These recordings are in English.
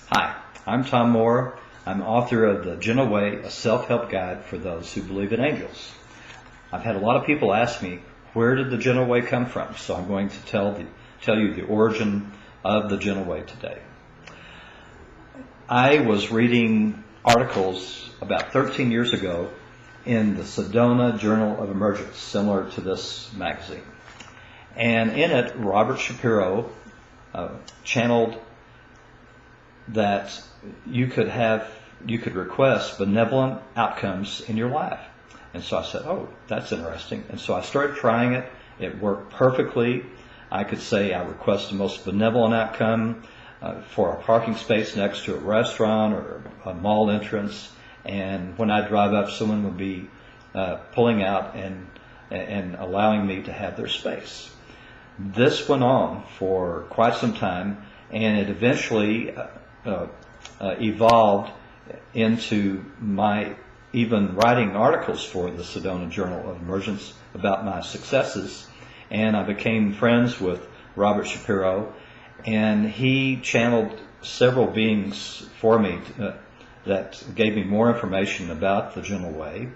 Hi, I'm Tom Moore. I'm author of The Gentle Way, a self-help guide for those who believe in angels. I've had a lot of people ask me, where did the Gentle Way come from? So I'm going to tell you the origin of the Gentle Way today. I was reading articles about 13 years ago in the Sedona Journal of Emergence, similar to this magazine. And in it, Robert Shapiro channeled that you could request benevolent outcomes in your life. And so I said, oh, that's interesting. And so I started trying it. It worked perfectly. I could say I request the most benevolent outcome for a parking space next to a restaurant or a mall entrance. And when I drive up, someone would be pulling out and allowing me to have their space. This went on for quite some time, and it eventually evolved into my even writing articles for the Sedona Journal of Emergence about my successes. And I became friends with Robert Shapiro, and he channeled several beings for me that gave me more information about the Gentle Way.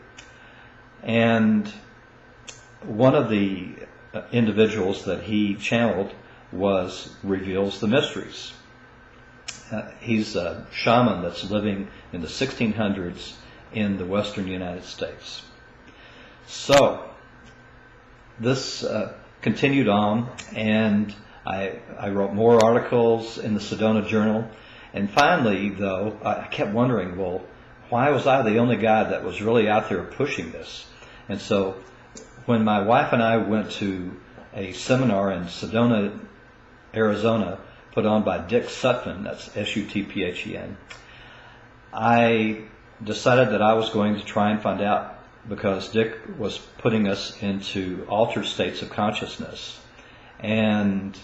And one of the individuals that he channeled reveals the mysteries. He's a shaman that's living in the 1600s in the western United States. So this continued on, and I wrote more articles in the Sedona Journal. And finally, though, I kept wondering, well, why was I the only guy that was really out there pushing this? And so when my wife and I went to a seminar in Sedona, Arizona, put on by Dick Sutphen, that's Sutphen, I decided that I was going to try and find out, because Dick was putting us into altered states of consciousness. And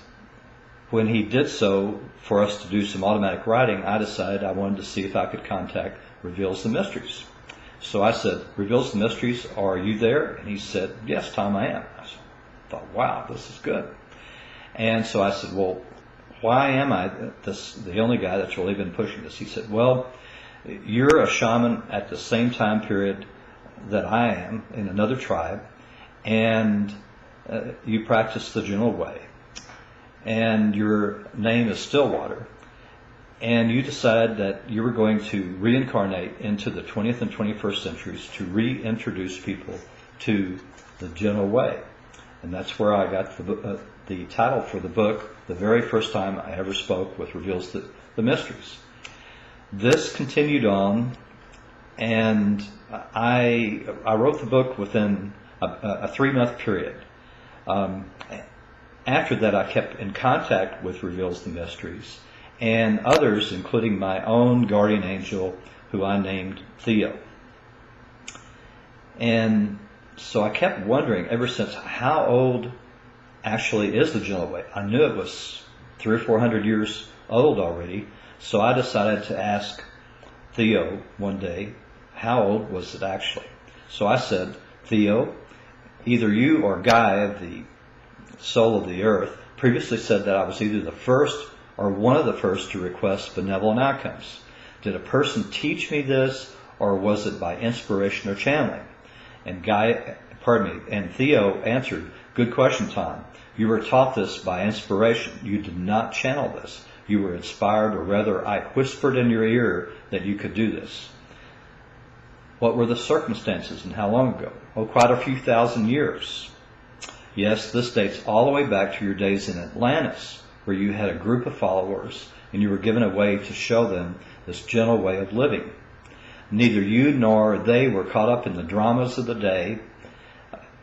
when he did so for us to do some automatic writing, I decided I wanted to see if I could contact Reveals the Mysteries. So I said, Reveals the Mysteries, are you there? And he said, yes, Tom, I am. I thought, wow, this is good. And so I said, well, why am I the only guy that's really been pushing this? He said, well, you're a shaman at the same time period that I am in another tribe, and you practice the Gentle Way, and your name is Stillwater, and you decided that you were going to reincarnate into the 20th and 21st centuries to reintroduce people to the Gentle Way. And that's where I got the title for the book, the very first time I ever spoke with Reveals the Mysteries. This continued on, and I wrote the book within a 3-month period. After that, I kept in contact with Reveals the Mysteries and others, including my own guardian angel, who I named Theo. And so I kept wondering ever since, how old actually is the Gentle Way? I knew it was 300 or 400 years old already, so I decided to ask Theo one day, how old was it actually? So I said, Theo, either you or Guy of the Soul of the Earth previously said that I was either the first or one of the first to request benevolent outcomes. Did a person teach me this, or was it by inspiration or channeling? And and Theo answered, good question, Tom. You were taught this by inspiration. You did not channel this. You were inspired, or rather, I whispered in your ear that you could do this. What were the circumstances, and how long ago? Oh, quite a few thousand years. Yes, this dates all the way back to your days in Atlantis, where you had a group of followers, and you were given a way to show them this gentle way of living. Neither you nor they were caught up in the dramas of the day,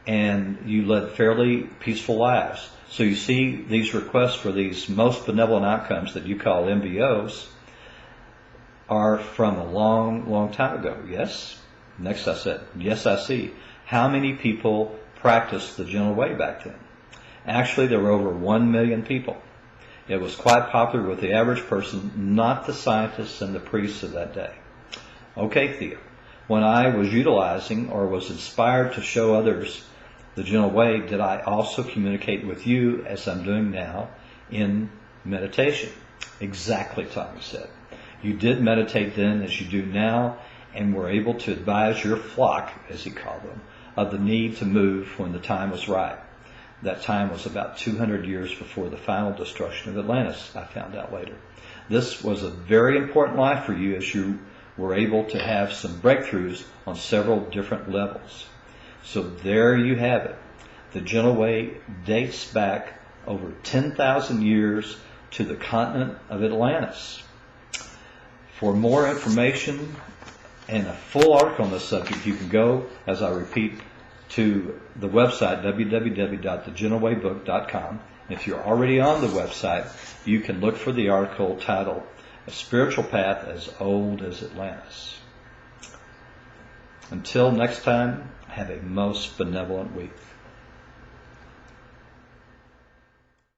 and you led fairly peaceful lives. So you see, these requests for these most benevolent outcomes that you call MBOs are from a long, long time ago. Yes? Next I said, yes, I see. How many people practiced the Gentle Way back then? Actually, there were over 1 million people. It was quite popular with the average person, not the scientists and the priests of that day. Okay, Theo, when I was utilizing or was inspired to show others the Gentle Way, did I also communicate with you as I'm doing now in meditation? Exactly, Tommy said. You did meditate then as you do now, and were able to advise your flock, as he called them, of the need to move when the time was right. That time was about 200 years before the final destruction of Atlantis, I found out later. This was a very important life for you, as you were able to have some breakthroughs on several different levels. So there you have it. The Gentle Way dates back over 10,000 years to the continent of Atlantis. For more information and a full article on this subject, you can go, as I repeat, to the website www.thegentlewaybook.com. If you're already on the website, you can look for the article titled A Spiritual Path as Old as Atlantis. Until next time, have a most benevolent week.